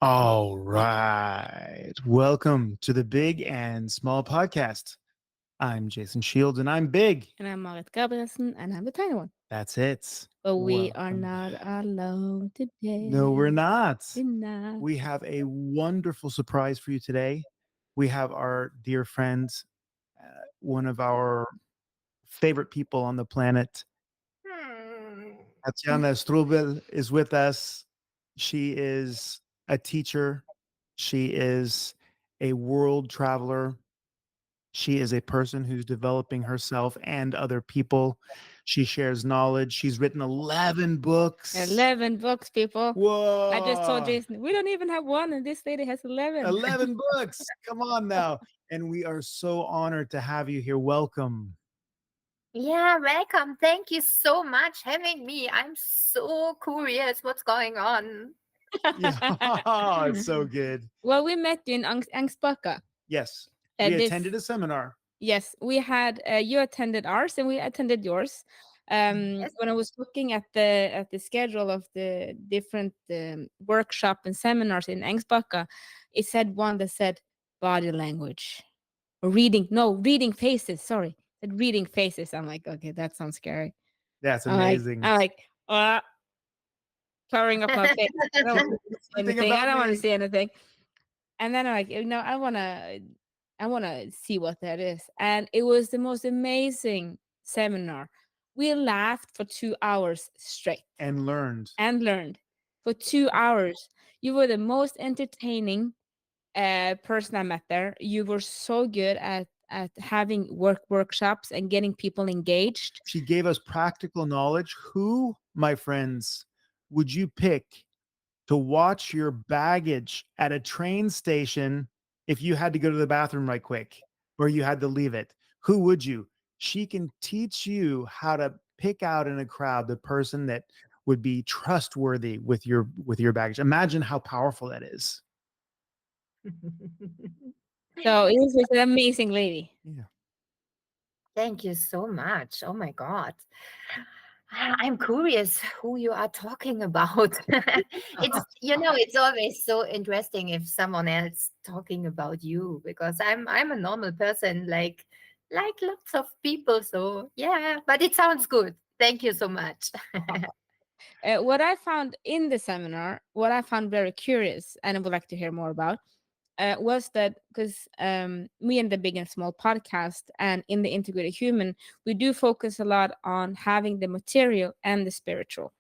All right. Welcome to the Big and Small Podcast. I'm Jason Shields and I'm big. And I'm Marit Gabrielsen, and I'm the tiny one. That's it. But we are Welcome. not alone No, we're today. not. We're not. We have a wonderful surprise for you today. We have our dear friend, one of our favorite people on the planet, Hmm. Tatjana Strobel, is with us. She is a teacher, she is a world traveler. She is a person who's developing herself and other people. She shares knowledge. She's written 11 books. 11 books, people. I just told Whoa. Jason, we don't even have one, and this lady has 11. 11 books. Come on now. And we are so honored to have you here. Welcome. Yeah, welcome. Thank you so much having me. I'm so curious what's going on. Yeah. It's so good. Well, we met you in Angsbacka. Yes. Uh, We this, attended a seminar. yes, we had, you attended ours and we attended yours. Yes. When I was looking at the schedule of the different workshop and seminars in Angsbacka, it said one that said body language or reading faces. Sorry, it said reading faces. I'm like, okay, that sounds scary. That's I'm like, amazing. I'm like, covering up my face. I don't want to see Something anything. I about don't want to me. see anything. And then I'm like, I wanna see what that is. And it was the most amazing seminar. We laughed for 2 hours straight And learned. and learned for 2 hours. You were the most entertaining person I met there. You were so good at having workshops and getting people engaged. She gave us practical knowledge. Who, my friends, would you pick to watch your baggage at a train station if you had to go to the bathroom right quick or you had to leave it? Who would you? She can teach you how to pick out in a crowd the person that would be trustworthy with your baggage. Imagine how powerful that is. So it was just an amazing lady. Yeah. Thank you so much. Oh my God. I'm curious who you are talking about. It's always so interesting if someone else talking about you because I'm a normal person like lots of people. So yeah, but it sounds good. Thank you so much. What I found in the seminar, what I found very curious, and I would like to hear more about, was that because me and the Big and Small podcast and in the Integrated Human, we do focus a lot on having the material and the spiritual,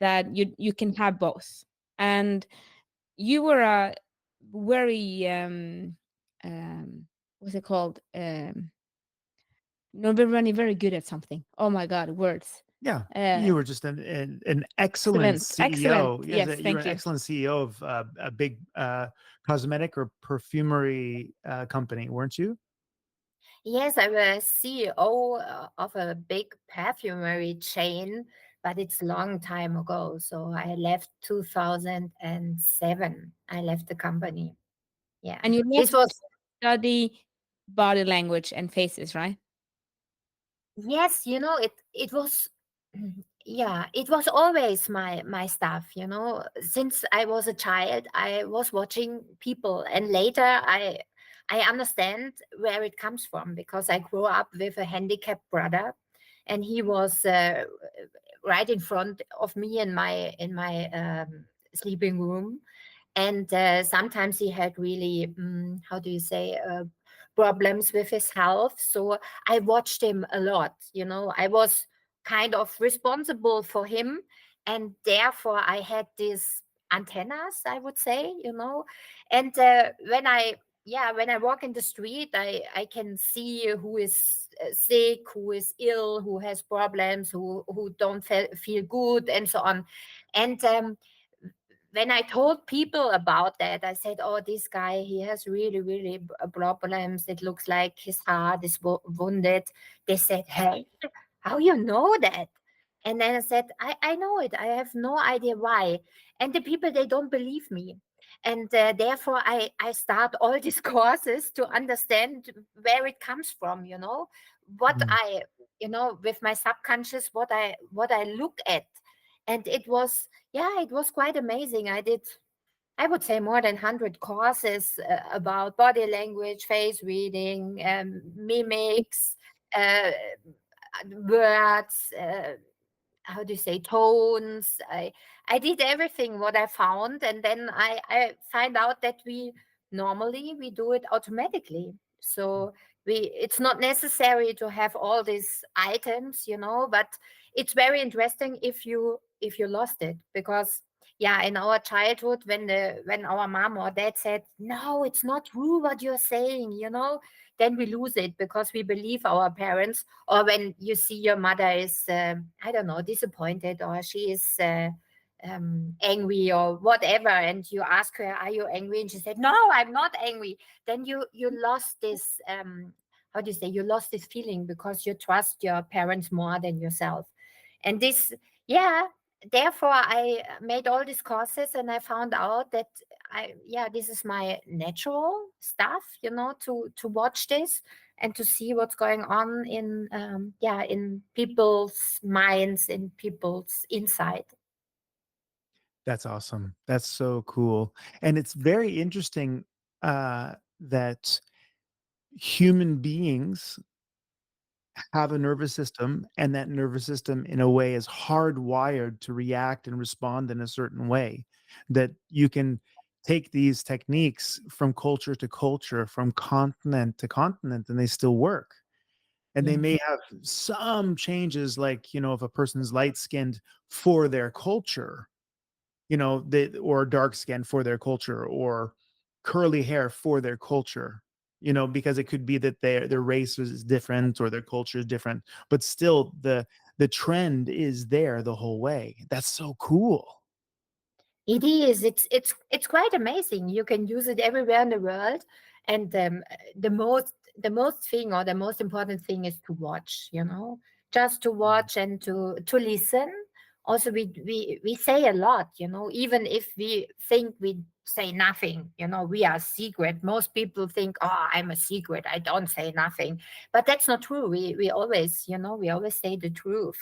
that you can have both. And you were a very what's it called? No, we're running very good at something. Oh my God, words. Yeah. Uh, You were just an excellent excellent. CEO. Yes, You were thank an you. excellent CEO of a big cosmetic or perfumery company, weren't you? Yes, I'm a CEO of a big perfumery chain, but it's a long time ago. So I left 2007. I left the company. Yeah. And you This left was, study body language and faces, right? yes, it was, yeah, it was always my stuff, since I was a child, I was watching people, and later I understand where it comes from because I grew up with a handicapped brother, and he was right in front of me in my sleeping room, and sometimes he had really how do you say problems with his health. So I watched him a lot. I was kind of responsible for him, and therefore I had these antennas, I would say. And when I walk in the street, I can see who is sick, who is ill, who has problems, who don't feel good, and so on. And when I told people about that, I said, "Oh, this guy, he has really, really problems. It looks like his heart is wounded." They said, "Hey, how you know that?" And then I said, I know it. I have no idea why. And the people, they don't believe me. And therefore, I start all these courses to understand where it comes from, what Mm. I, with my subconscious, what I look at. And it was, yeah, it was quite amazing. I did I would say more than 100 courses about body language, face reading, mimics, uh, words, how do you say, tones. I did everything what I found, and then I find out that we normally we do it automatically. So it's not necessary to have all these items, but it's very interesting if you lost it, because yeah, in our childhood, when our mom or dad said, no, it's not true what you're saying, then we lose it because we believe our parents. Or when you see your mother is I don't know, disappointed, or she is angry or whatever, and you ask her, are you angry, and she said, no, I'm not angry, then you lost this how do you say, you lost this feeling because you trust your parents more than yourself. And this, yeah, therefore I made all these courses, and I found out that this is my natural stuff, to watch this and to see what's going on in people's minds, in people's inside. That's awesome. That's so cool. And it's very interesting that human beings have a nervous system, and that nervous system, in a way, is hardwired to react and respond in a certain way. That you can take these techniques from culture to culture, from continent to continent, and they still work. And they Yes. may have some changes, like, if a person's light skinned for their culture, they, or dark skin for their culture, or curly hair for their culture, because it could be that their race is different or their culture is different, but still the trend is there the whole way. That's so cool. It is. It's quite amazing. You can use it everywhere in the world, and the most thing, or the most important thing, is to watch. Just to watch and to listen. Also, we say a lot. Even if we think we say nothing. We are secret. Most people think, oh, I'm a secret. I don't say nothing, but that's not true. We always say the truth.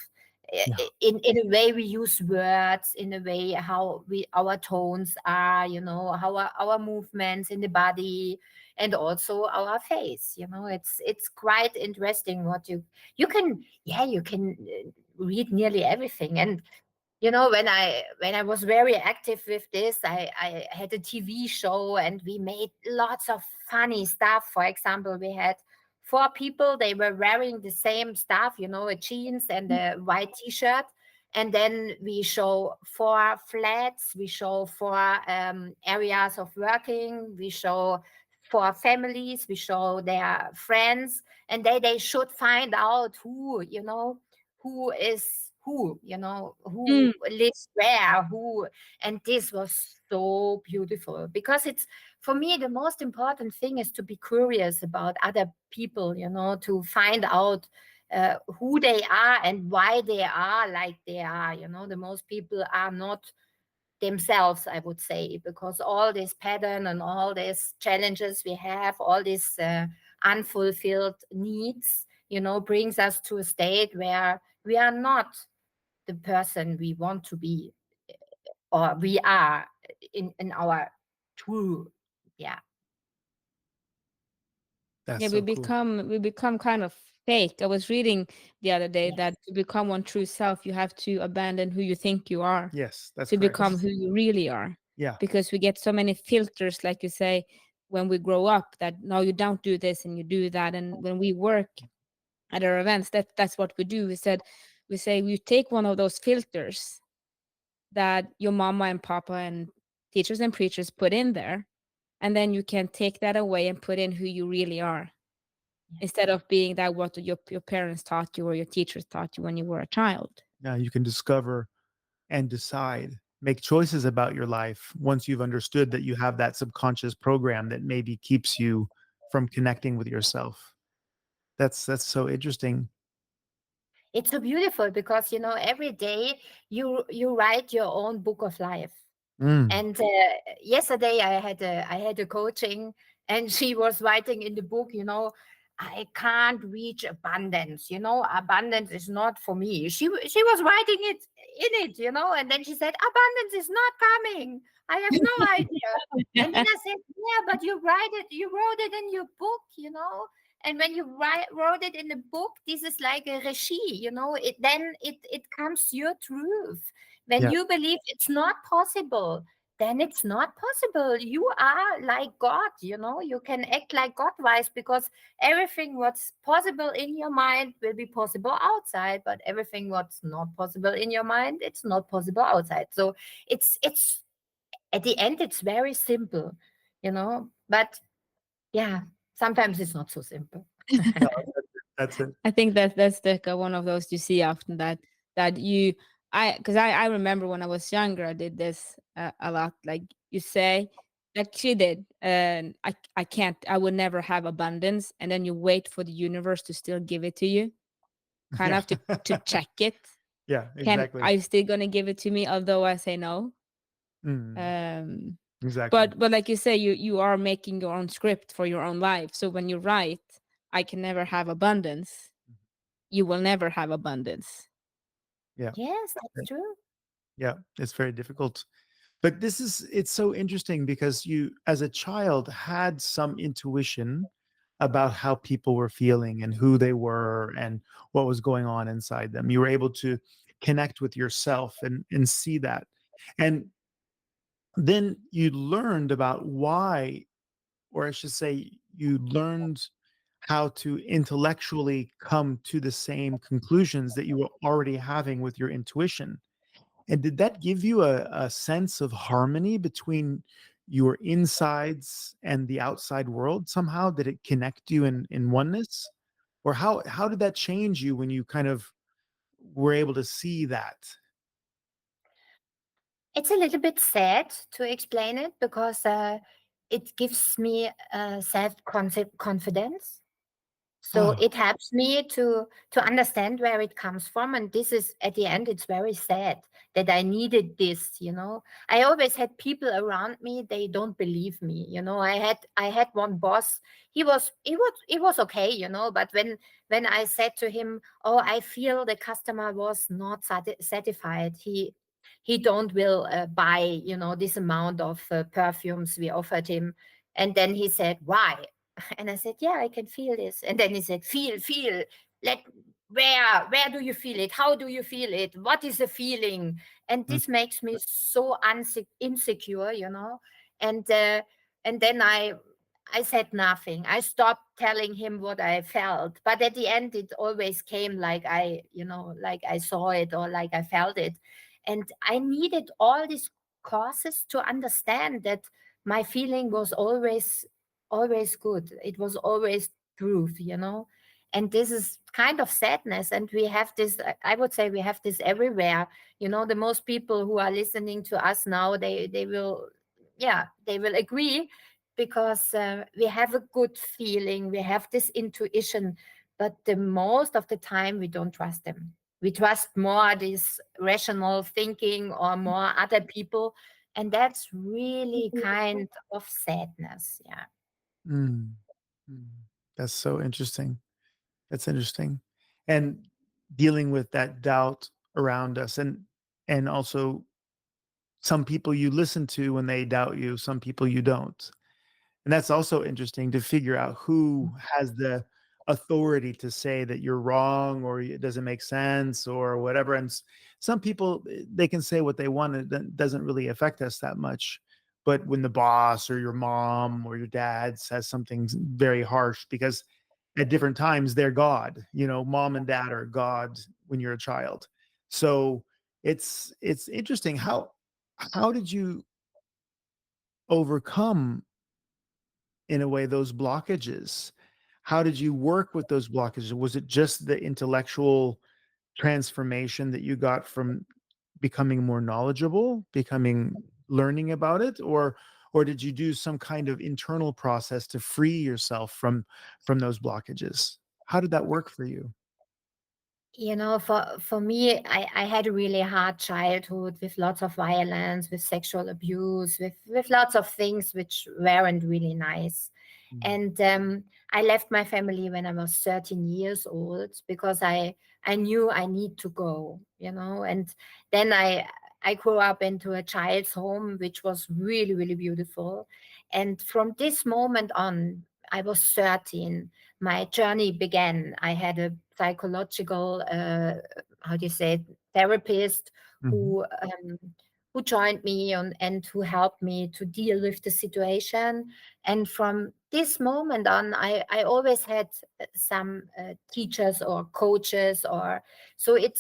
Yeah, In a way we use words, in a way how our tones are, how our movements in the body, and also our face. It's quite interesting what you can, yeah, you can read nearly everything. And when I was very active with this, I had a TV show, and we made lots of funny stuff. For example, we had four people. They were wearing the same stuff, a jeans and a white T-shirt. And then we show four flats. We show four areas of working. We show four families. We show their friends, and they should find out who is who Mm. lives where, and this was so beautiful, because it's, for me, the most important thing is to be curious about other people, to find out who they are and why they are like they are. The most people are not themselves, I would say, because all this pattern and all these challenges we have, all these unfulfilled needs, brings us to a state where we are not the person we want to be, or we are in our true, yeah. that's Yeah, we so cool. become we become kind of fake. I was reading the other day Yes. that to become one true self, you have to abandon who you think you are Yes, that's to correct. become who you really are. Yeah, Because we get so many filters, like you say, when we grow up, that no, you don't do this and you do that. And when we work at our events, that's what we do. We say we take one of those filters that your mama and papa and teachers and preachers put in there, and then you can take that away and put in who you really are, instead of being that what your parents taught you or your teachers taught you when you were a child. yeah, you can discover and decide, make choices about your life once you've understood that you have that subconscious program that maybe keeps you from connecting with yourself. That's so interesting. It's so beautiful, because every day you write your own book of life. Mm. And yesterday I had a coaching, and she was writing in the book, I can't reach abundance. Abundance is not for me. She was writing it in it, and then she said, abundance is not coming. I have no idea. And then I said, yeah, but you wrote it in your book, you know. And when you wrote it in the book, this is like a regie, you know. It comes your truth. When Yeah. you believe it's not possible, then it's not possible. You are like God, you know. You can act like God wise, because everything what's possible in your mind will be possible outside, but everything what's not possible in your mind, it's not possible outside. So it's at the end it's very simple, you know. But yeah, sometimes it's not so simple. No, that's it. I think that's like one of those you see often, that you because I remember when I was younger I did this a lot. Like you say, like she did, and I can't, I would never have abundance, and then you wait for the universe to still give it to you, kind Yeah. of to check it. Yeah, Can exactly. are you still gonna give it to me although I say no? Mm, Um, exactly. but like you say, you are making your own script for your own life. So when you write, I can never have abundance, you will never have abundance. Yeah. Yes, that's true. Yeah. It's very difficult. But it's so interesting because you, as a child, had some intuition about how people were feeling and who they were and what was going on inside them. You were able to connect with yourself and see that. And then you learned about why, or I should say, you learned how to intellectually come to the same conclusions that you were already having with your intuition. And did that give you a sense of harmony between your insides and the outside world somehow? Did it connect you in oneness? Or how did that change you when you kind of were able to see that? It's a little bit sad to explain it, because it gives me self confidence. So Oh, it helps me to understand where it comes from, and this is, at the end, it's very sad that I needed this, you know. I always had people around me, they don't believe me, you know. I had one boss, he was okay, you know. But when I said to him, oh, I feel the customer was not satisfied, he don't will buy, you know, this amount of perfumes we offered him. And then he said, why? And I said, yeah, I can feel this. And then he said, feel. Let where do you feel it? How do you feel it? What is the feeling? And mm, this makes me so insecure, you know. And then I said nothing. I stopped telling him what I felt. But at the end, it always came like I, you know, like I saw it or like I felt it. And I needed all these causes to understand that my feeling was always good. It was always truth, you know. And this is kind of sadness. And we have this, I would say we have this everywhere. You know, the most people who are listening to us now, they will, yeah, they will agree, because we have a good feeling, we have this intuition, but the most of the time we don't trust them. We trust more this rational thinking or more other people. And that's really kind of sadness. Yeah. mm, mm. That's so interesting. That's interesting. And dealing with that doubt around us and also some people you listen to when they doubt you, some people you don't. And that's also interesting to figure out who has the authority to say that you're wrong or it doesn't make sense or whatever. And some people, they can say what they want, and it doesn't really affect us that much. But when the boss or your mom or your dad says something very harsh, because at different times they're God, you know, mom and dad are God when you're a child. So it's interesting. How did you overcome, in a way, those blockages? How did you work with those blockages? Was it just the intellectual transformation that you got from becoming more knowledgeable, becoming learning about it, or did you do some kind of internal process to free yourself from those blockages? How did that work for you? You know, for me, I had a really hard childhood with lots of violence, with sexual abuse, with lots of things which weren't really nice. Mm, And I left my family when I was 13 years old, because I knew I need to go, you know. And then I I grew up into a child's home, which was really, really beautiful. And from this moment on, I was 13. My journey began. I had a psychological, how do you say, it, therapist Mhm. who joined me and who helped me to deal with the situation. And from this moment on, I always had some teachers or coaches, or so it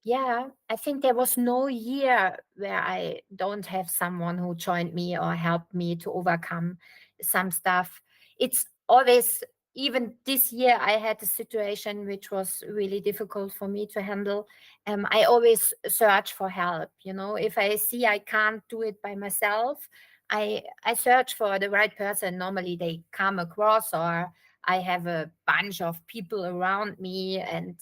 yeah, I think there was no year where I don't have someone who joined me or helped me to overcome some stuff. It's always, even this year, I had a situation which was really difficult for me to handle. I always search for help. You know, if I see I can't do it by myself, I search for the right person. Normally, they come across, or I have a bunch of people around me, and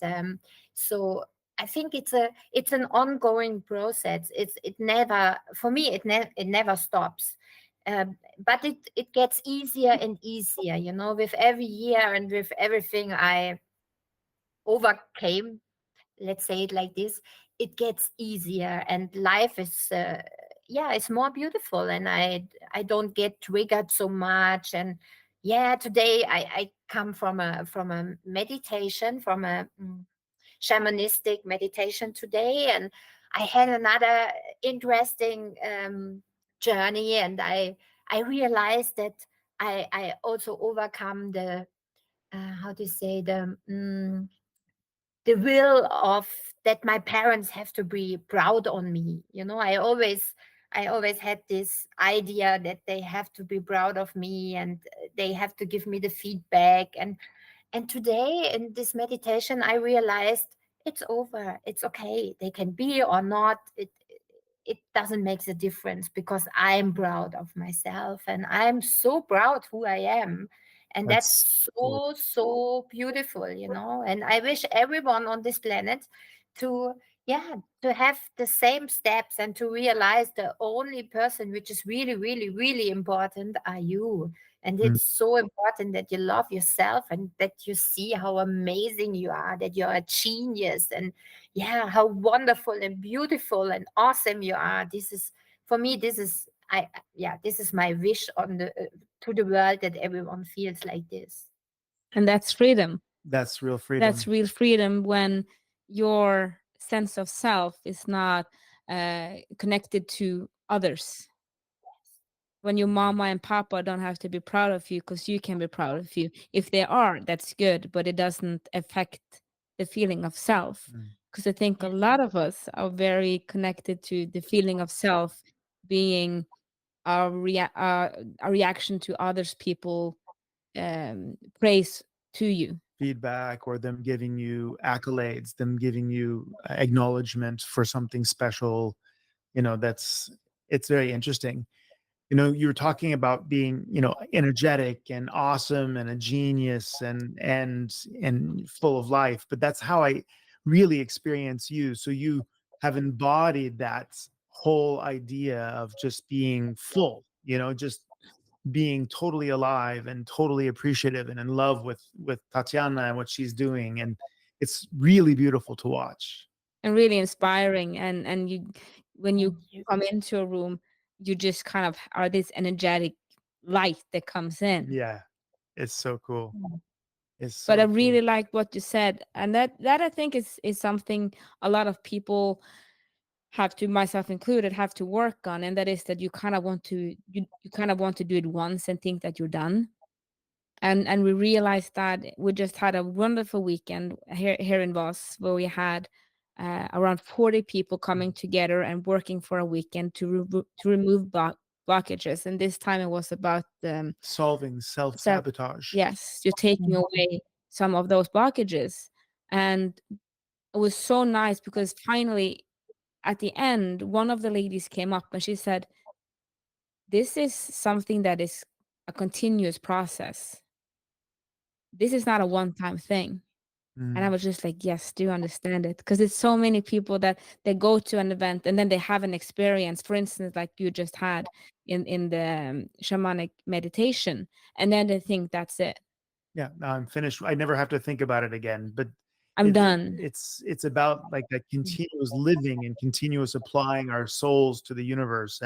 so I think it's an ongoing process. It never, for me, it never stops. But it gets easier and easier, you know, with every year and with everything I overcame, let's say it like this, it gets easier, and life is yeah, it's more beautiful, and I don't get triggered so much. And yeah, today I come from a meditation, from a shamanistic meditation today, and I had another interesting journey, and I realized that I also overcome the how to say, the will of that my parents have to be proud on me. You know, I always had this idea that they have to be proud of me, and they have to give me the feedback. And today in this meditation, I realized it's over. It's okay. They can be or not. It doesn't make a difference, because I'm proud of myself, and I'm so proud who I am. And That's that's cool. so, so beautiful, you know. And I wish everyone on this planet to, yeah, to have the same steps, and to realize the only person which is really, really, really important are you. And Mm. it's so important that you love yourself, and that you see how amazing you are, that you're a genius, and yeah, how wonderful and beautiful and awesome you are. This is, for me, this is, yeah, this is my wish on the to the world, that everyone feels like this. And that's freedom. That's real That's freedom. real freedom, when your sense of self is not connected to others. When your mama and papa don't have to be proud of you, because you can be proud of you. If they are, that's good, but it doesn't affect the feeling of self. Mm. Because I think a Yeah. lot of us are very connected to the feeling of self being a reaction to others people praise to you. Feedback, or them giving you accolades, them giving you acknowledgement for something special. You know, that's, it's very interesting. You know, you were talking about being, you know, energetic and awesome and a genius and full of life, but that's how I really experience you. So you have embodied that whole idea of just being full, you know, just being totally alive and totally appreciative and in love with Tatjana and what she's doing, and it's really beautiful to watch. And really inspiring. And you, when you Thank you. come into a room, you just kind of are this energetic light that comes in. Yeah, it's so cool. Mm. It's But I so cool. really like what you said, and that I think is something a lot of people have to, myself included, have to work on. And that is that you kind of want to, you kind of want to do it once and think that you're done. And we realized that we just had a wonderful weekend here in Voss, where we had around 40 people coming together and working for a weekend to remove blockages. And this time it was about Solving so self-sabotage. yes, you're taking Mhm. away some of those blockages. And it was so nice, because finally at the end, one of the ladies came up and she said, this is something that is a continuous process. This is not a one-time thing. And I Mm. was just like, yes, do you understand it? Because it's so many people that they go to an event and then they have an experience, for instance, like you just had in the shamanic meditation, and then they think that's it. Yeah, now I'm finished. I never have to think about it again. But I'm done. It's about like that continuous living and continuous applying our souls to the universe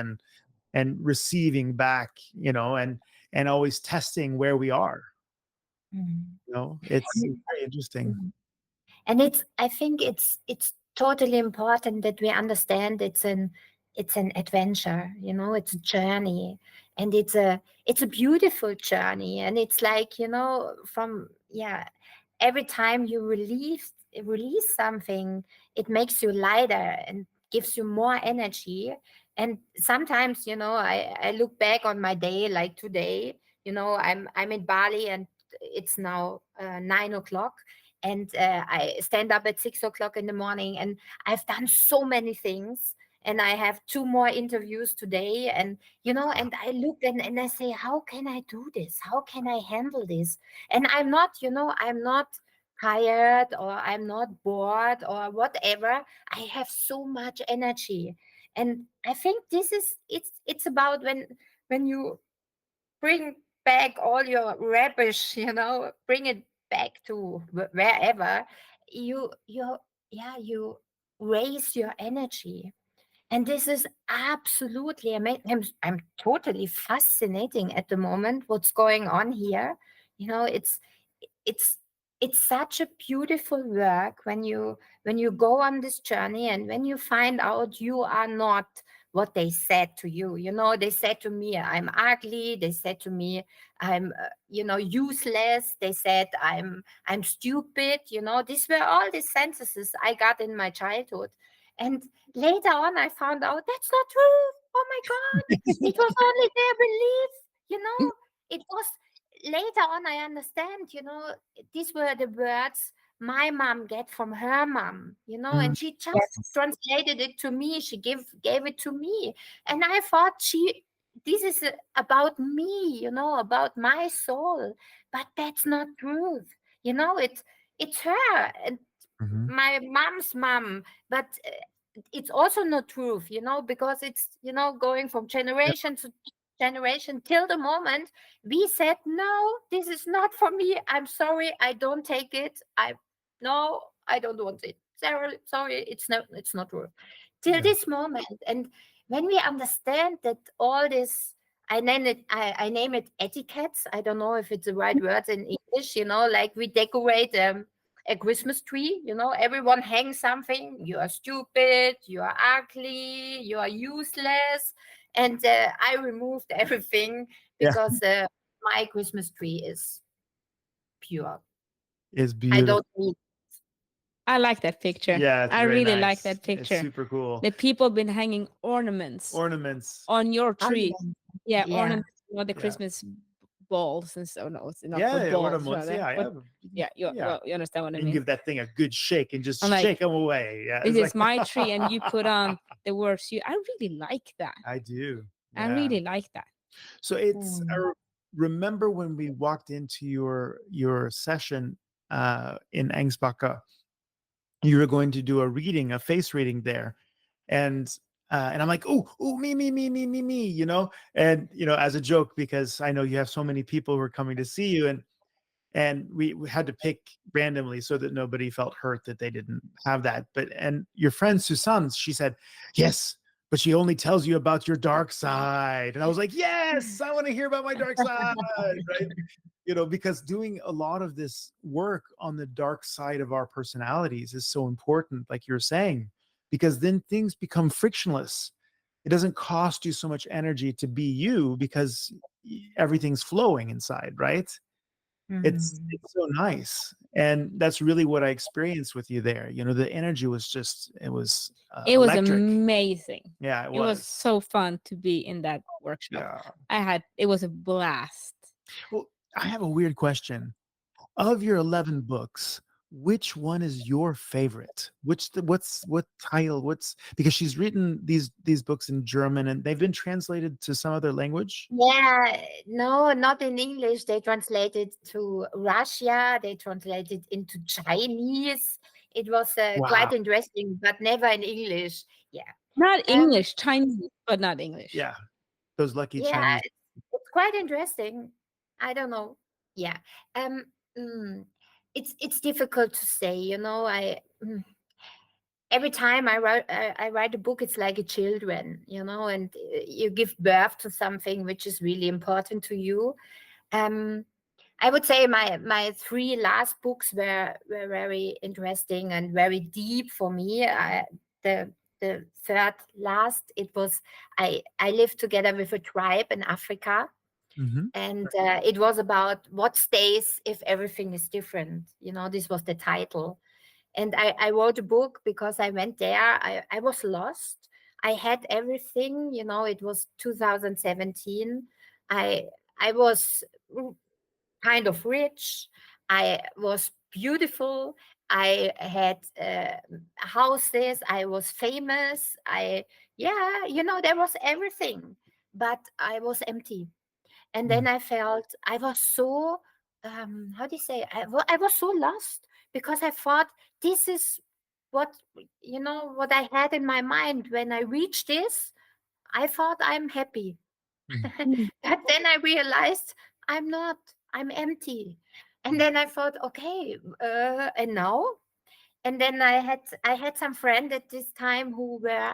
and receiving back, and always testing where we are. Mm. It's very interesting. Mm. And I think it's totally important that we understand it's an adventure, it's a journey, and it's a beautiful journey, and it's like, from, yeah, every time you release something, it makes you lighter and gives you more energy. And sometimes, I look back on my day, like today, I'm in Bali, and it's now 9 o'clock, and I stand up at 6 o'clock in the morning, and I've done so many things, and I have two more interviews today, and and I look, and I say, how can I do this? How can I handle this? And I'm not tired, or I'm not bored, or whatever. I have so much energy. And I think this is it's about when you bring back all your rubbish, bring it back to wherever you yeah, you raise your energy. And this is absolutely amazing. I'm totally fascinating at the moment what's going on here. It's it's such a beautiful work when you go on this journey, and when you find out you are not what they said to you. They said to me I'm ugly. They said to me I'm useless. They said I'm stupid. These were all the sentences I got in my childhood. And later on, I found out that's not true. Oh my God. It was only their belief. It was later on, I understand, these were the words my mom get from her mom, Mm, and she just Yes. translated it to me. She gave it to me. And I thought this is about me, about my soul. But that's not truth. It's her. And mhm. my mom's mom, but it's also not truth, because it's going from Yeah, generation to generation till the moment we said, no, this is not for me. I'm sorry, I don't take it. No, I don't want it. Sorry, it's not true till yeah. this moment. And when we understand that all this, I name it etiquettes. I don't know if it's the right word in English. Like we decorate a Christmas tree. Everyone hangs something. You are stupid. You are ugly. You are useless. And I removed everything Yeah, because my Christmas tree is pure. it's I beautiful. don't need I like that picture. Yeah, it's I very really like nice. that It's picture. super cool. The people been hanging ornaments Ornaments. on your tree. ornaments. Yeah, Yeah. ornaments, the Yeah. Christmas balls and so. No, it's not Yeah, but yeah, balls ornaments. rather. Yeah, But yeah. yeah, you Yeah. well, you understand what I And mean. give that thing a good shake and just I'm shake like, them away. Yeah, this it's is like my tree, and you put on the words. I really like that. I do. I Yeah. really like that. So it's Mm. remember when we walked into your session in Angsbacka, you were going to do a reading, a face reading there, and I'm like, oh, me, and as a joke, because I know you have so many people who are coming to see you, and we had to pick randomly so that nobody felt hurt that they didn't have that. And your friend Susanne, she said, yes, but she only tells you about your dark side. And I was like, yes, I want to hear about my dark side, right? Because doing a lot of this work on the dark side of our personalities is so important, like you're saying, because then things become frictionless. It doesn't cost you so much energy to be you because everything's flowing inside, right? It's Mm. it's so nice, and that's really what I experienced with you there. The energy was just it was It was electric. amazing. Yeah, it It was was. so fun to be in that workshop. Yeah. It was a blast. Well, I have a weird question. Of your 11 books, which one is your favorite? What title? What's because she's written these books in German and they've been translated to some other language? Yeah, no, not in English. They translated to Russia. They translated into Chinese. It was Wow. quite interesting, but never in English. Yeah. Not Um. English, Chinese, but not English. Yeah. Those lucky Yeah, Chinese. it's quite interesting. I don't know. Yeah. Um. mm, it's difficult to say, every time I write a book, it's like a children, and you give birth to something which is really important to you. um I would say my three last books were very interesting and very deep for me. The the third last, it was, I lived together with a tribe in Africa, Mm-hmm. and it was about what stays if everything is different. This was the title. And I wrote a book because I went there. I was lost. I had everything. It was 2017. I I was kind of rich. I was beautiful. I had houses. I was famous. Yeah, there was everything, but I was empty. And then I felt I was so, how do you say, I was so lost, because I thought this is what, what I had in my mind. When I reached this, I thought I'm happy. Mm-hmm. But then I realized I'm not. I'm empty. And then I thought, okay, and now? And then I had some friend at this time who were,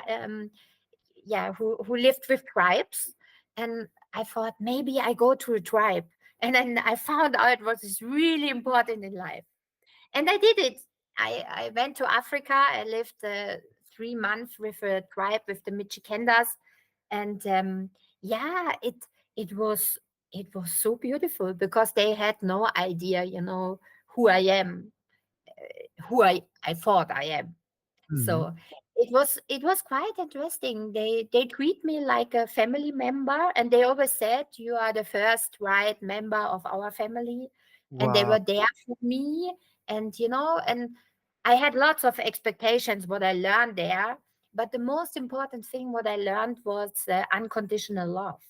yeah, who lived with tribes, and I thought maybe I go to a tribe. And then I found out what is really important in life, and I did it. I went to Africa. I lived 3 months with a tribe, with the Michikendas, and yeah, it was so beautiful, because they had no idea, who I am, who I thought I am. Mm-hmm. So it was quite interesting. They treat me like a family member, and they always said, "You are the first right member of our family," and they Wow. were there for me. And I had lots of expectations what I learned there, but the most important thing what I learned was unconditional love.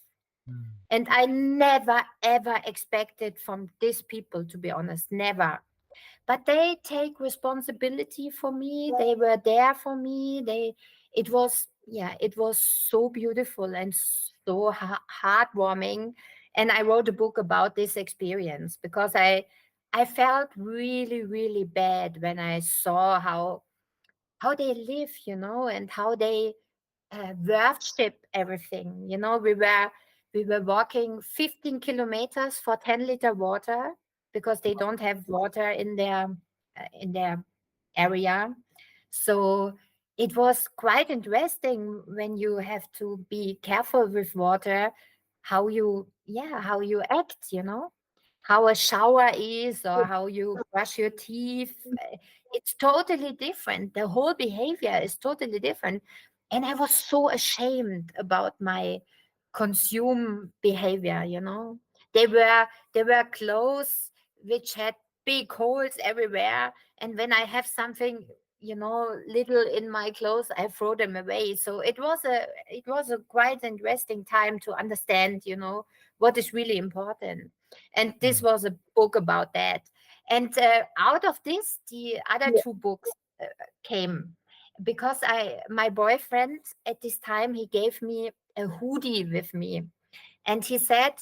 Mm. And I never ever expected from these people, to be honest, never. But they take responsibility for me. They were there for me. It was so beautiful and so heartwarming. And I wrote a book about this experience, because I felt really, really bad when I saw how they live, and how they worship everything. We were walking 15 kilometers for 10-liter water, because they don't have water in their area. So it was quite interesting when you have to be careful with water, how you act, how a shower is, or how you brush your teeth. It's totally different. The whole behavior is totally different. And I was so ashamed about my consume behavior. They were clothes which had big holes everywhere, and when I have something, little in my clothes, I throw them away. So it was a quite interesting time to understand, what is really important. And this Mm. was a book about that. And out of this, the other two books uh, came, because my boyfriend at this time, he gave me a hoodie with me, and he said,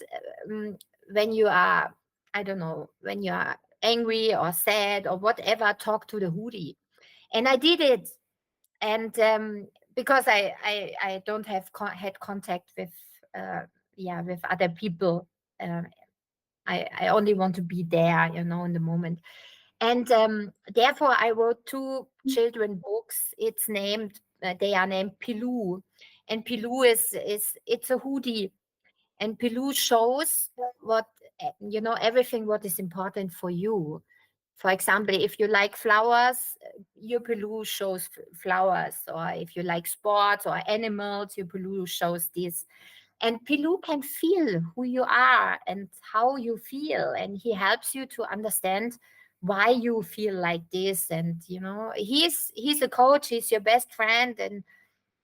um, when you are, I don't know, when you are angry or sad or whatever, talk to the hoodie. And I did it. And because I don't have had contact with, uh, yeah, with other people. um, I only want to be there, in the moment. And therefore, I wrote two children books. They are named Pilou, and Pilou is it's a hoodie, and Pilou shows what, everything what is important for you. For example, if you like flowers, your Pilou shows flowers, or if you like sports or animals, your Pilou shows this. And Pilou can feel who you are and how you feel, and he helps you to understand why you feel like this. And he's a coach, he's your best friend, and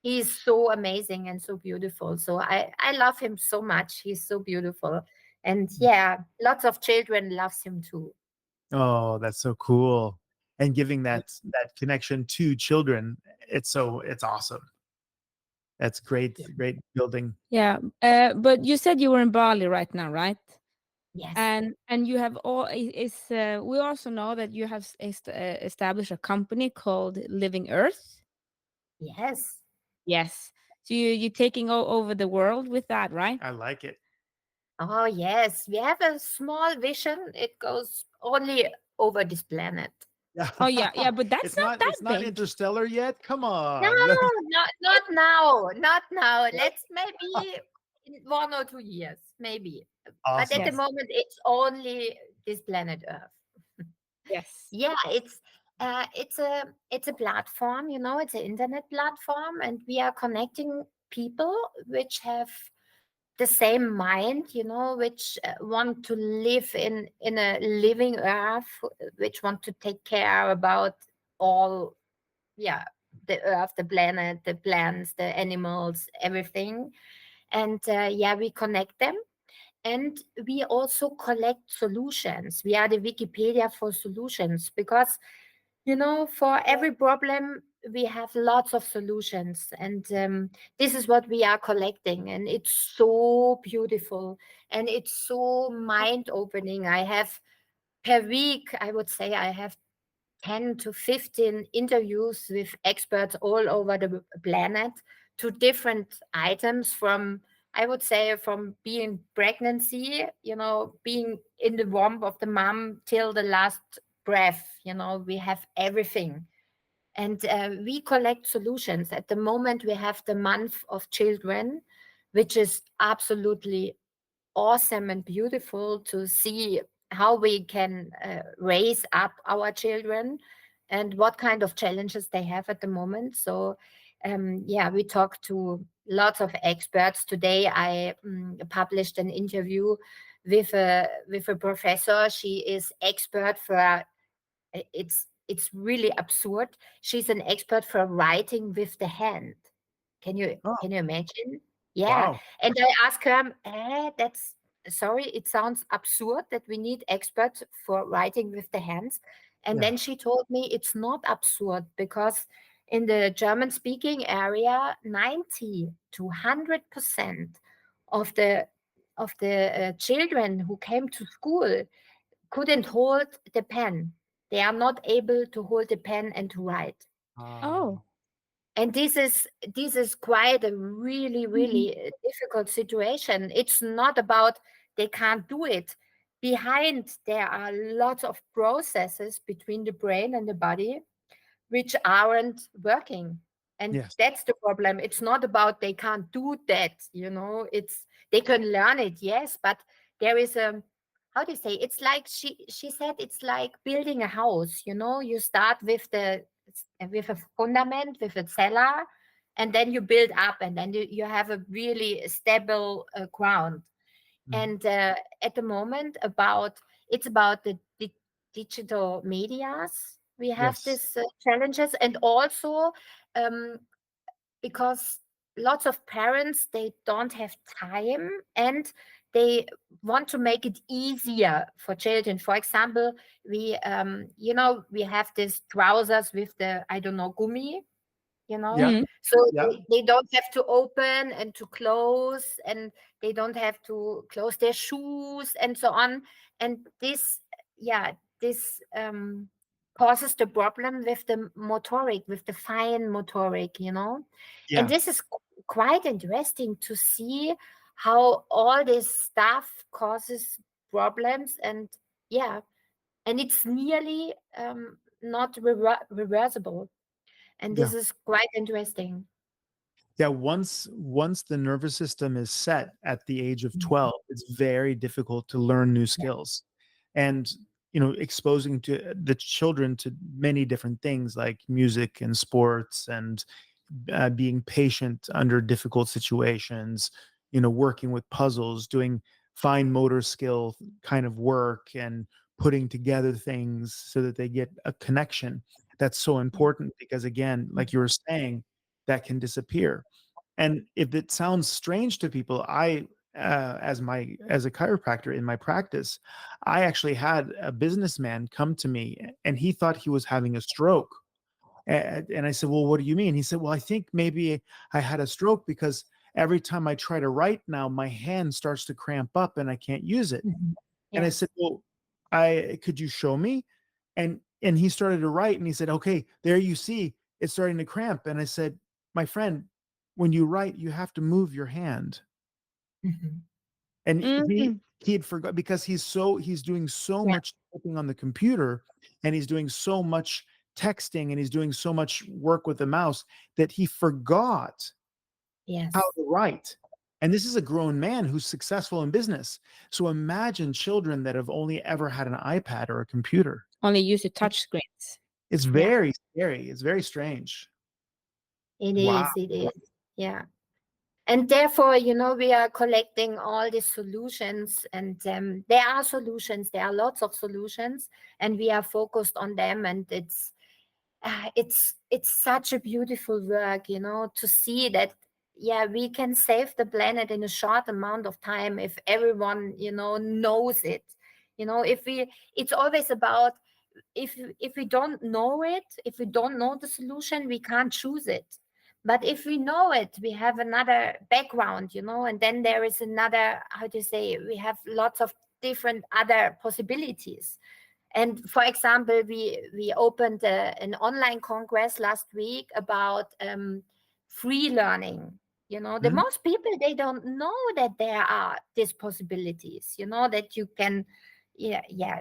he's so amazing and so beautiful. So I love him so much. He's so beautiful. And yeah, lots of children loves him too. Oh, that's so cool. And giving that connection to children, it's awesome. That's great, great building. Yeah. But you said you were in Bali right now, right? Yes. And you have all is we also know that you have established a company called Living Earth. Yes. Yes. So you're taking over the world with that, right? I like it. Oh, yes. We have a small vision. It goes only over this planet. Yeah. Oh yeah, yeah, but that's not that It's not big. interstellar yet. Come No, on. not now. Not now. Let's maybe in 1 or 2 years, maybe. But at Awesome. the Yes. moment, it's only this planet Earth. Yes. Yeah, it's a platform. It's an internet platform, and we are connecting people which have the same mind, which want to live in a living Earth, which want to take care about all, yeah, the Earth, the planet, the plants, the animals, everything. And yeah, we connect them, and we also collect solutions. We are the Wikipedia for solutions, because for every problem we have lots of solutions, and this is what we are collecting, and it's so beautiful, and it's so mind opening. I have per week, I would say, I have 10 to 15 interviews with experts all over the planet to different items, from, I would say, from being pregnancy, being in the womb of the mom till the last breath. We have everything. And we collect solutions. At the moment, we have the month of children, which is absolutely awesome and beautiful to see how we can raise up our children and what kind of challenges they have at the moment. So, yeah, we talk to lots of experts. Today, I published an interview with a professor. She is expert for, it's really absurd. She's an expert for writing with the hand. Can you Oh, can you imagine? Yeah. wow. And I asked her, that's, sorry, it sounds absurd that we need experts for writing with the hands. And Yeah. then she told me it's not absurd, because in the German speaking area, 90 to 100% of the children who came to school couldn't hold the pen. They are not able to hold the pen and to write. Oh. Um, And this is quite a really, Mhm. really difficult situation. It's not about they can't do it. Behind, there are lots of processes between the brain and the body which aren't working. And yes. that's the problem. It's not about they can't do that, it's they can learn it, yes, but there is a, how do you say, it's like she said, it's like building a house. You start with a fundament, with a cellar, and then you build up, and then you have a really stable ground. Mhm. And at the moment, it's about the digital medias. We have Yes. these challenges, and also um, because lots of parents, they don't have time, and they want to make it easier for children. For example, we have these trousers with the, I don't know, gummi, Yeah. Mhm. so Yeah. they don't have to open and to close, and they don't have to close their shoes and so on. And this, yeah, this causes the problem with the motoric, with the fine motoric. And Yeah. this is quite interesting to see how all this stuff causes problems. And yeah, and it's nearly not reversible, and Yeah. this is quite interesting. Yeah, once the nervous system is set at the age of Mhm. 12, it's very difficult to learn new Yeah. skills. And exposing to the children to many different things like music and sports, and being patient under difficult situations, working with puzzles, doing fine motor skill kind of work, and putting together things so that they get a connection. That's so Yeah. important, because again, like you were saying, that can disappear. And if it sounds strange to people, as a chiropractor in my practice, I actually had a businessman come to me, and he thought he was having a stroke. And I said, "Well, what do you mean?" He said, "Well, I think maybe I had a stroke because every time I try to write now, my hand starts to cramp up and I can't use it." Mhm. And I Yes. said, well, could you show me? And he started to write, and he said, okay, there you see, it's starting to cramp. And I said, my friend, when you write, you have to move your hand. Mhm. And Mm. he had forgot, because he's doing so Yeah. much typing on the computer, and he's doing so much texting, and he's doing so much work with the mouse, that he forgot how Yes. to write. And this is a grown man who's successful in business. So imagine children that have only ever had an iPad or a computer. Only use the touch screens. It's Yeah. very scary. It's very strange. It Wow. is. It is. Yeah. And therefore, we are collecting all these solutions, and there are solutions. There are lots of solutions, and we are focused on them. And it's such a beautiful work, to see that, yeah, we can save the planet in a short amount of time if everyone, knows it. It's always about, if we don't know it, if we don't know the solution, we can't choose it. But if we know it, we have another background, and then there is another, how to say, we have lots of different other possibilities. And for example, we opened an online congress last week about free learning. The Mhm. most people, they don't know that there are these possibilities. That you can,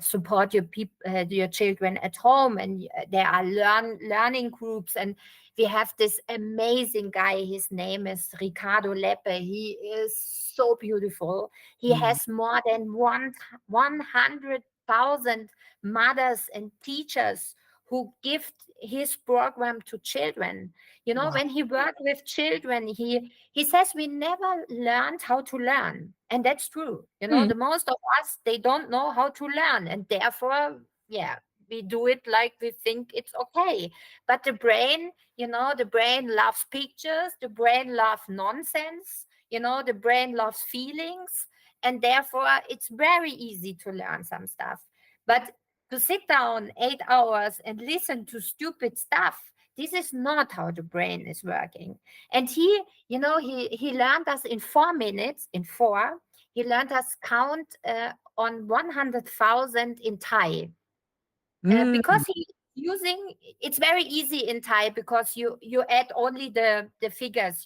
support your children at home, and there are learning groups. And we have this amazing guy. His name is Ricardo Leppe. He is so beautiful. He Mhm. has more than 100,000 mothers and teachers who give his program to children. Wow. When he worked with children, he says we never learned how to learn. And that's true. Mm. The most of us, they don't know how to learn. And therefore, yeah, we do it like we think it's okay. But the brain, the brain loves pictures, the brain loves nonsense, the brain loves feelings. And therefore, it's very easy to learn some stuff. But to sit down 8 hours and listen to stupid stuff, this is not how the brain is working. And he learned us in 4 minutes, he learned us count on 100,000 in Thai. Because Mm. he using, it's very easy in Thai, because you add only the figures,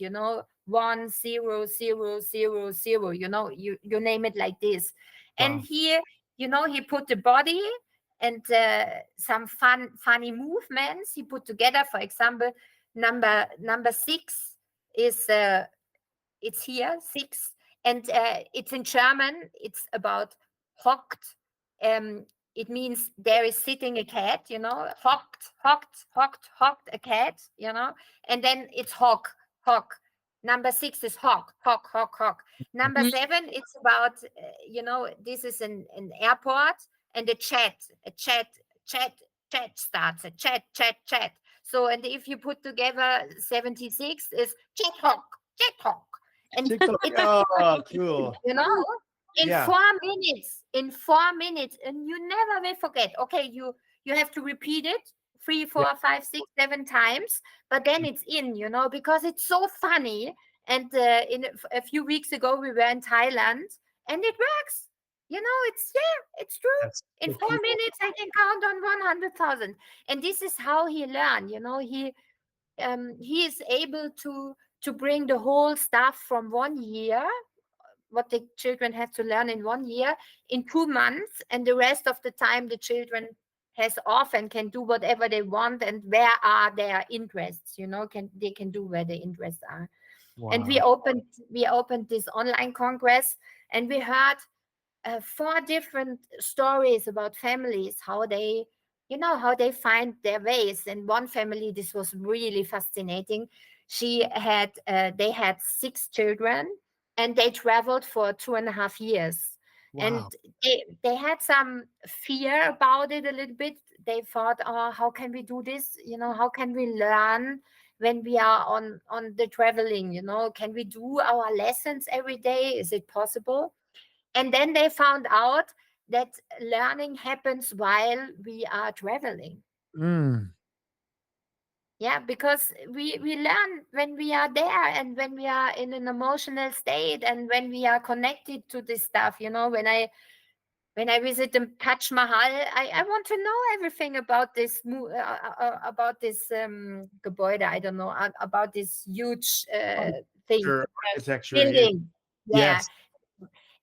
1 0 0 0 0, you name it like this. And Wow. he put the body and some funny movements he put together. For example, number 6 is it's here 6, and it's in German. It's about hockt. It means there is sitting a cat, hocked a cat, and then it's hock. Number 6 is hock. Number Mm. 7, it's about, this is an airport, and a chat starts, a chat. So, and if you put together 76 is chat hock. And TikTok. it Oh, cool. you know in Yeah. 4 minutes, and you never will forget. Okay, you have to repeat it three, Yeah. four, 5, 6, 7 times, but then it's because it's so funny. And a few weeks ago we were in Thailand, and it works. It's true. That's In so four cool. minutes I can count on 100,000. And this is how he learned. He is able to bring the whole stuff from 1 year, what the children have to learn in 1 year, in 2 months, and the rest of the time the children has off and can do whatever they want, and where are their interests, they can do where the interests are. And we Wow. opened this online congress, and we heard 4 different stories about families, how they find their ways. And one family, this was really fascinating. They had 6 children, and they traveled for 2.5 years. And Wow. they had some fear about it a little bit. They thought, oh, how can we do this? How can we learn when we are on the traveling? Can we do our lessons every day? Is it possible? And then they found out that learning happens while we are traveling. Mm. Yeah, because we learn when we are there, and when we are in an emotional state, and when we are connected to this stuff. when I visit the Taj Mahal, I want to know everything about this about this Gebäude. I don't know about this huge thing Architecture, architecture. building. Yeah,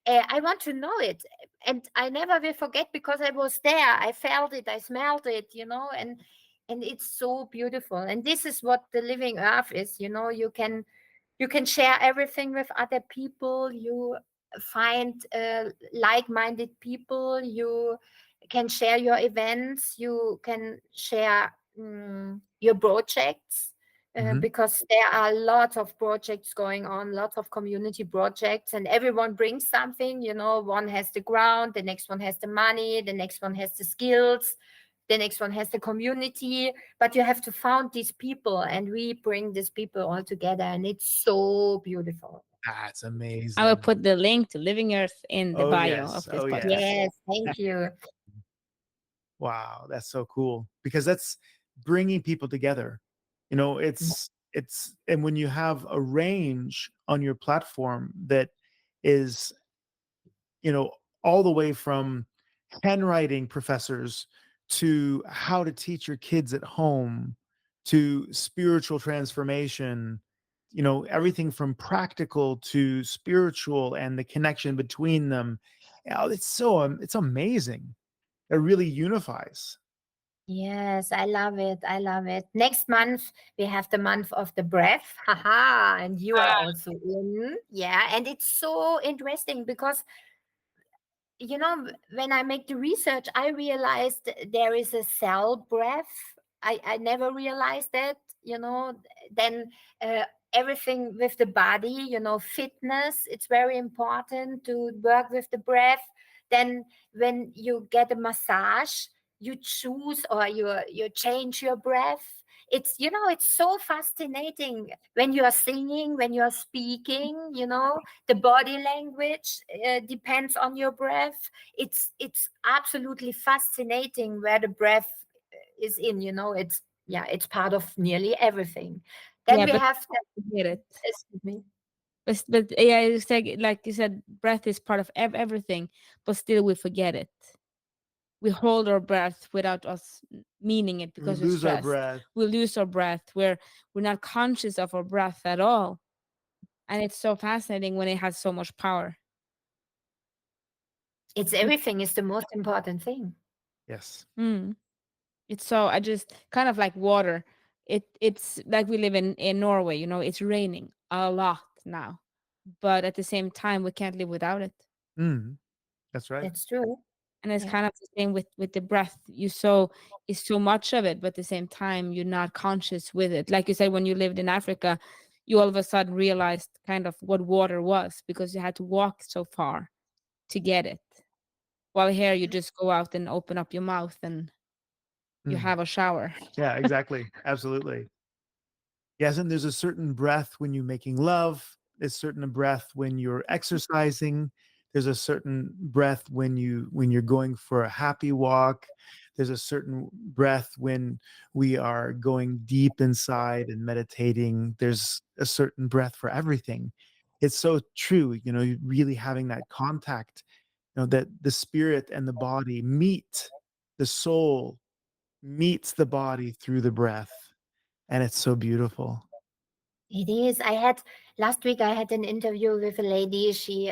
Yes. I want to know it, and I never will forget because I was there. I felt it, I smelled it, and it's so beautiful. And this is what the living earth is. You can share everything with other people. You find like-minded people. You can share your events. You can share your projects, Mhm. because there are lots of projects going on, lots of community projects, and everyone brings something. One has the ground, the next one has the money, the next one has the skills, the next one has the community. But you have to find these people, and we bring these people all together, and it's so beautiful. That's I will amazing. put the link to Living Earth in the Oh bio yes. of this Oh podcast. yes. Yes, thank you. Wow, that's so cool because that's bringing people together. It's and when you have a range on your platform that is, you know, all the way from handwriting professors to how to teach your kids at home to spiritual transformation, everything from practical to spiritual and the connection between them. It's amazing. It really unifies. Yes, I love it. I love it. Next month we have the month of the breath. Haha, and you are also in. Yeah, and it's so interesting because when I make the research, I realized there is a cell breath. I never realized that. Then uh, everything with the body, fitness, it's very important to work with the breath. Then when you get a massage, you choose or you change your breath. It's so fascinating when you are singing, when you are speaking. The body language depends on your breath. It's absolutely fascinating where the breath is in. It's part of nearly everything. Then Yeah, we but have forget it. excuse me. But yeah, it's like you said, breath is part of everything, but still we forget it. We hold our breath without us meaning it We because we're lose our stressed. breath. We lose our breath. We're not conscious of our breath at all. And it's so fascinating when it has so much power. It's everything is the most important thing. Yes. Mm. It's so I just kind of like water. It's like we live in Norway, it's raining a lot now. But at the same time we can't live without it. Mm, that's right. That's true. And it's Yeah. kind of the same with the breath. It's so much of it, but at the same time you're not conscious with it. Like you said, when you lived in Africa, you all of a sudden realized kind of what water was because you had to walk so far to get it. While here you just go out and open up your mouth and you Mm. have a shower. Yeah, exactly. Absolutely. Yes, and there's a certain breath when you're making love. There's a certain breath when you're exercising. There's a certain breath when you're going for a happy walk. There's a certain breath when we are going deep inside and meditating. There's a certain breath for everything. It's so true, really having that contact, that the spirit and the body meet, the soul meets the body through the breath, and it's so beautiful. It is. I had last week. I had an interview with a lady. She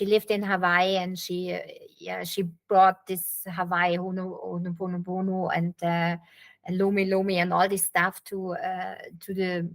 lived in Hawaii, and she brought this Hawaii Ho'oponopono and Lomi Lomi and all this stuff to the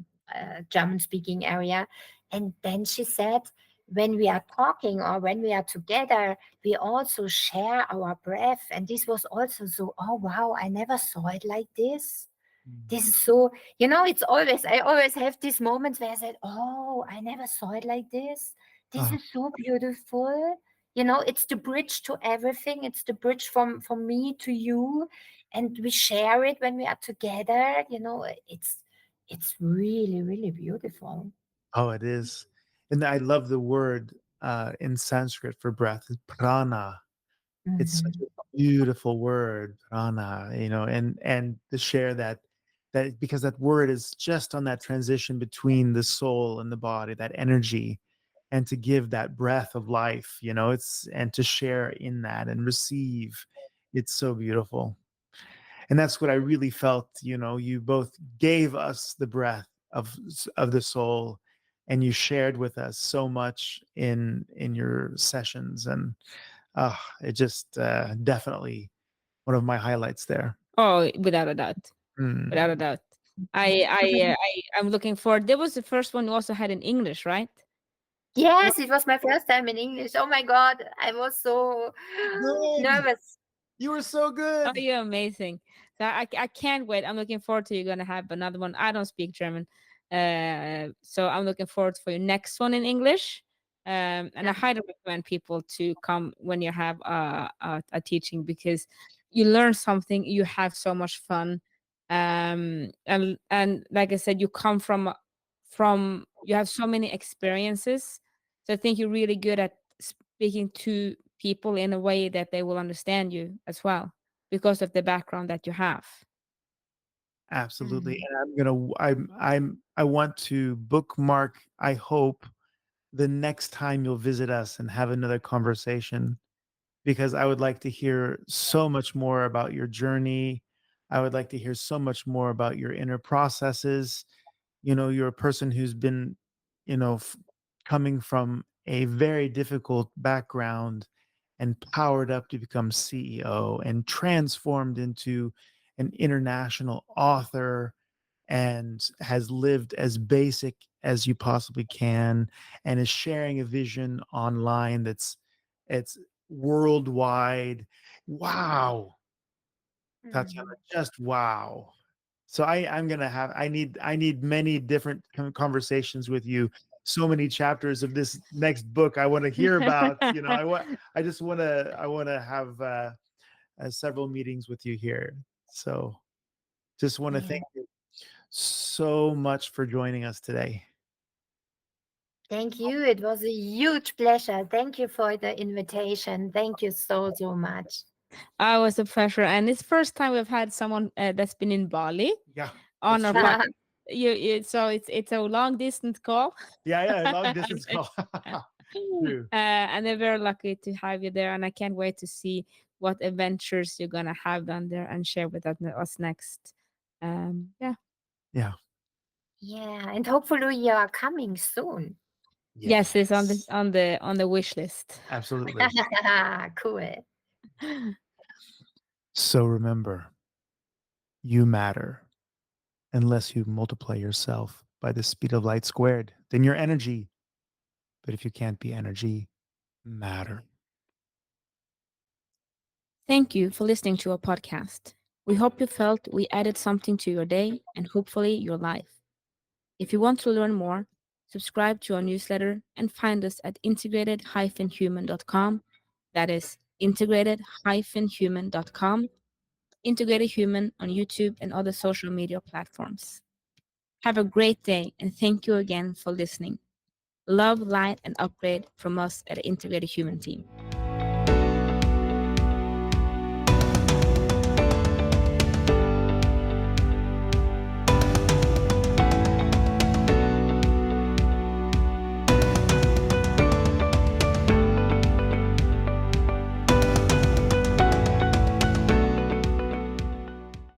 German speaking area. And then she said, when we are talking or when we are together, we also share our breath. And this was also so. Oh wow! I never saw it like this. Mm. This is so, I always have these moments where I said, oh, I never saw it like this. This Uh, is so beautiful. It's the bridge to everything. It's the bridge from me to you. And we share it when we are together. It's really, really beautiful. oh, it is. And I love the word in Sanskrit for breath, is prana. It's such Mhm. a beautiful word, prana, and to share that because that word is just on that transition between the soul and the body, that energy. and to give that breath of life, it's and to share in that and receive. It's so beautiful. And that's what I really felt, you both gave us the breath of the soul, and you shared with us so much in your sessions. And it just definitely one of my highlights there. Oh, without a doubt. Mm. Without a doubt. I'm looking forward. There was the first one you also had in English, right? Yes, it was my first time in English. Oh my God, I was so Good. nervous. You were so Oh, good. you're amazing. So I can't wait. I'm looking forward to you're gonna have another one. I don't speak German, so I'm looking forward for your next one in English. And I highly recommend people to come when you have a teaching, because you learn something, you have so much fun, and like I said, you come from you have so many experiences. So I think you're really good at speaking to people in a way that they will understand you as well, because of the background that you have. Absolutely. Mm. And I want to bookmark, I hope, the next time you'll visit us and have another conversation, because I would like to hear so much more about your journey. I would like to hear so much more about your inner processes. You're a person who's been, coming from a very difficult background and powered up to become CEO and transformed into an international author, and has lived as basic as you possibly can, and is sharing a vision online it's worldwide. Wow, Tatjana, Mm. just wow. So I'm gonna have I need many different conversations with you. So many chapters of this next book I want to hear about. I want to have several meetings with you here. So just want to Yeah. thank you so much for joining us today. Thank you. It was a huge pleasure. Thank you for the invitation. Thank you so, so much. I was a pleasure, and it's first time we've had someone that's been in Bali Yeah, on that's our true. podcast. So it's a long distance call. Yeah, long distance call. True. And they're very lucky to have you there, and I can't wait to see what adventures you're gonna have down there and share with us next. Yeah. Yeah. Yeah, and hopefully you are coming soon. Yes, it's on the Yes. wish list. Absolutely. Cool. So remember, you matter. Unless you multiply yourself by the speed of light squared, then you're energy. But if you can't be energy, matter. Thank you for listening to our podcast. We hope you felt we added something to your day and hopefully your life. If you want to learn more, subscribe to our newsletter and find us at integrated-human.com. That is integrated-human.com. Integrated Human on YouTube and other social media platforms. Have a great day, and thank you again for listening. Love, light, and upgrade from us at the Integrated Human team.